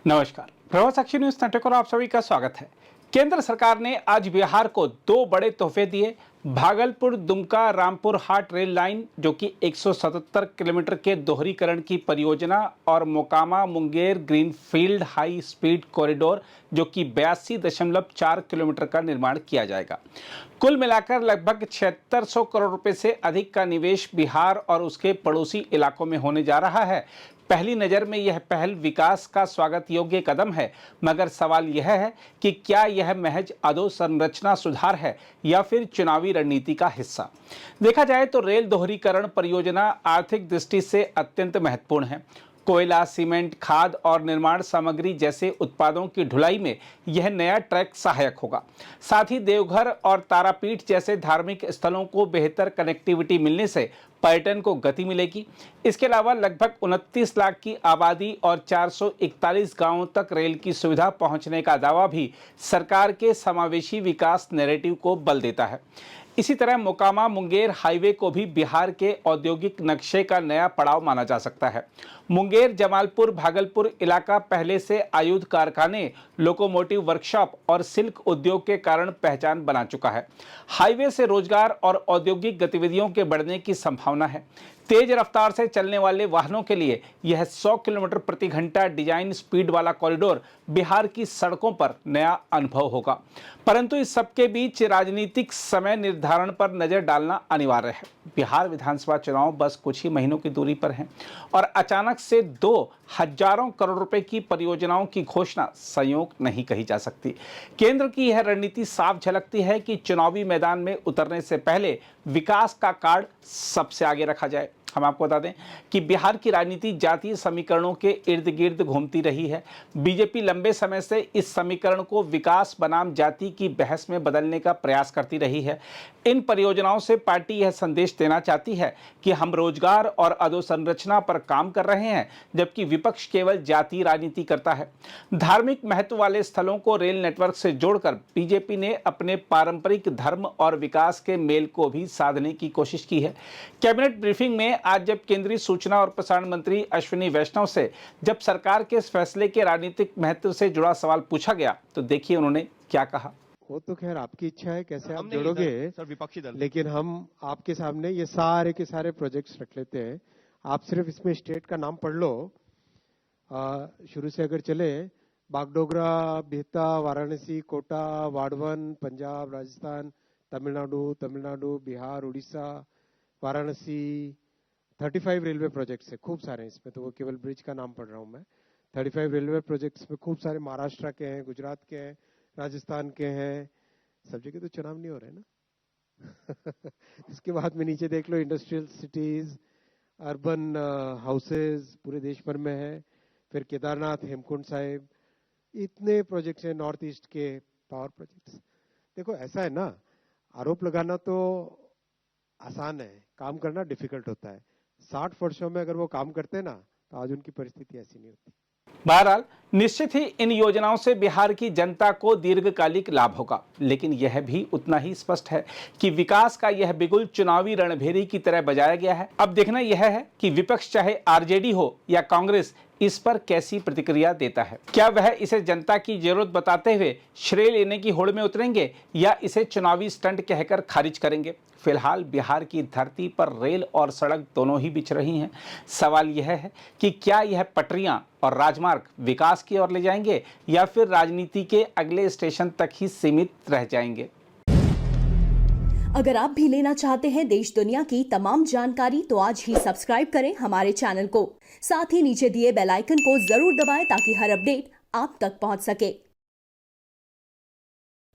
नमस्कार, प्रभात साक्षी news network और आप सभी का स्वागत है। केंद्र सरकार ने आज बिहार को दो बड़े तोहफे दिए। भागलपुर दुमका रामपुर हाट रेल लाइन जो कि 177 किलोमीटर के दोहरीकरण की परियोजना और Mokama Munger greenfield high speed corridor जो कि 82.4 किलोमीटर का निर्माण किया जाएगा। कुल मिलाकर लगभग 7600 करोड़ रुपए से अधिक का निवेश बिहार और उसके पड़ोसी इलाकों में होने जा रहा है। पहली नज़र में यह पहल विकास का स्वागत योग्य कदम है, मगर सवाल यह है कि क्या यह महज अधोसंरचना सुधार है या फिर चुनावी रणनीति का हिस्सा। देखा जाए तो रेल दोहरीकरण परियोजना आर्थिक दृष्टि से अत्यंत महत्वपूर्ण है। कोयला, सीमेंट, खाद और निर्माण सामग्री जैसे उत्पादों की ढुलाई में यह नया ट्रैक सहायक होगा। साथ ही देवघर और तारापीठ जैसे धार्मिक स्थलों को बेहतर कनेक्टिविटी मिलने से पर्यटन को गति मिलेगी। इसके अलावा लगभग 29 लाख की आबादी और 441 गांवों तक रेल की सुविधा पहुंचने का दावा भी सरकार के समावेशी विकास नैरेटिव को बल देता है। इसी तरह मोकामा मुंगेर हाईवे को भी बिहार के औद्योगिक नक्शे का नया पड़ाव माना जा सकता है। मुंगेर जमालपुर भागलपुर इलाका पहले से आयुध कारखाने, लोकोमोटिव वर्कशॉप और सिल्क उद्योग के कारण पहचान बना चुका है। हाईवे से रोजगार और औद्योगिक गतिविधियों के बढ़ने की संभावना है। तेज रफ्तार से चलने वाले वाहनों के लिए यह 100 किलोमीटर प्रति घंटा डिजाइन स्पीड वाला कॉरिडोर बिहार की सड़कों पर नया अनुभव होगा। परंतु इस सबके बीच राजनीतिक समय निर्धारण पर नजर डालना अनिवार्य है। बिहार विधानसभा चुनाव बस कुछ ही महीनों की दूरी पर हैं और अचानक से 2000 करोड़ रुपए की परियोजनाओं की घोषणा संयोग नहीं कही जा सकती। केंद्र की यह रणनीति साफ झलकती है कि चुनावी मैदान में उतरने से पहले विकास का कार्ड सबसे आगे रखा जाए। हम आपको बता दें कि बिहार की राजनीति जातीय समीकरणों के इर्द गिर्द घूमती रही है। बीजेपी लंबे समय से इस समीकरण को विकास बनाम जाति की बहस में बदलने का प्रयास करती रही है। इन परियोजनाओं से पार्टी यह संदेश देना चाहती है कि हम रोजगार और अधोसंरचना पर काम कर रहे हैं, जबकि विपक्ष केवल जातीय राजनीति करता है। धार्मिक महत्व वाले स्थलों को रेल नेटवर्क से जोड़कर बीजेपी ने अपने पारंपरिक धर्म और विकास के मेल को भी साधने की कोशिश की है। कैबिनेट ब्रीफिंग में आज जब केंद्रीय सूचना और प्रसारण मंत्री अश्विनी वैष्णव से जब सरकार के इस फैसले के राजनीतिक महत्व से जुड़ा सवाल पूछा गया तो देखिए उन्होंने क्या कहा। वो तो खैर आपकी इच्छा है कैसे आप जोड़ोगे सर, विपक्षी दल, लेकिन हम आपके सामने ये सारे के सारे प्रोजेक्ट्स रख लेते हैं। आप सिर्फ इसमें स्टेट का नाम पढ़ लो। शुरू से अगर चले, बागडोगरा, बिहता, वाराणसी, कोटा, वाड़वन, पंजाब, राजस्थान, तमिलनाडु, बिहार, उड़ीसा, वाराणसी, 35 रेलवे प्रोजेक्ट्स है, खूब सारे हैं इसमें। तो वो केवल ब्रिज का नाम पढ़ रहा हूँ मैं। 35 रेलवे प्रोजेक्ट्स में खूब सारे महाराष्ट्र के हैं, गुजरात के हैं, राजस्थान के हैं। सब जगह तो चुनाव नहीं हो रहे ना। इसके बाद में नीचे देख लो, इंडस्ट्रियल सिटीज, अर्बन हाउसेज पूरे देश भर में है। फिर केदारनाथ, हेमकुंड साहिब, इतने प्रोजेक्ट्स हैं। नॉर्थ ईस्ट के पावर प्रोजेक्ट्स। देखो ऐसा है ना, आरोप लगाना तो आसान है, काम करना डिफिकल्ट होता है। 60 वर्षों में अगर वो काम करते ना तो आज उनकी परिस्थिति ऐसी नहीं होती। बहरहाल निश्चित ही इन योजनाओं से बिहार की जनता को दीर्घकालिक लाभ होगा, लेकिन यह भी उतना ही स्पष्ट है कि विकास का यह बिगुल चुनावी रणभेरी की तरह बजाया गया है। अब देखना यह है कि विपक्ष चाहे आरजेडी हो या कांग्रेस इस पर कैसी प्रतिक्रिया देता है। क्या वह इसे जनता की जरूरत बताते हुए श्रेय लेने की होड़ में उतरेंगे या इसे चुनावी स्टंट कहकर खारिज करेंगे। फिलहाल बिहार की धरती पर रेल और सड़क दोनों ही बिछ रही हैं। सवाल यह है कि क्या यह पटरियां और राजमार्ग विकास की ओर ले जाएंगे या फिर राजनीति के अगले स्टेशन तक ही सीमित रह जाएंगे। अगर आप भी लेना चाहते हैं देश दुनिया की तमाम जानकारी तो आज ही सब्सक्राइब करें हमारे चैनल को। साथ ही नीचे दिए बेल आइकन को जरूर दबाएं ताकि हर अपडेट आप तक पहुंच सके।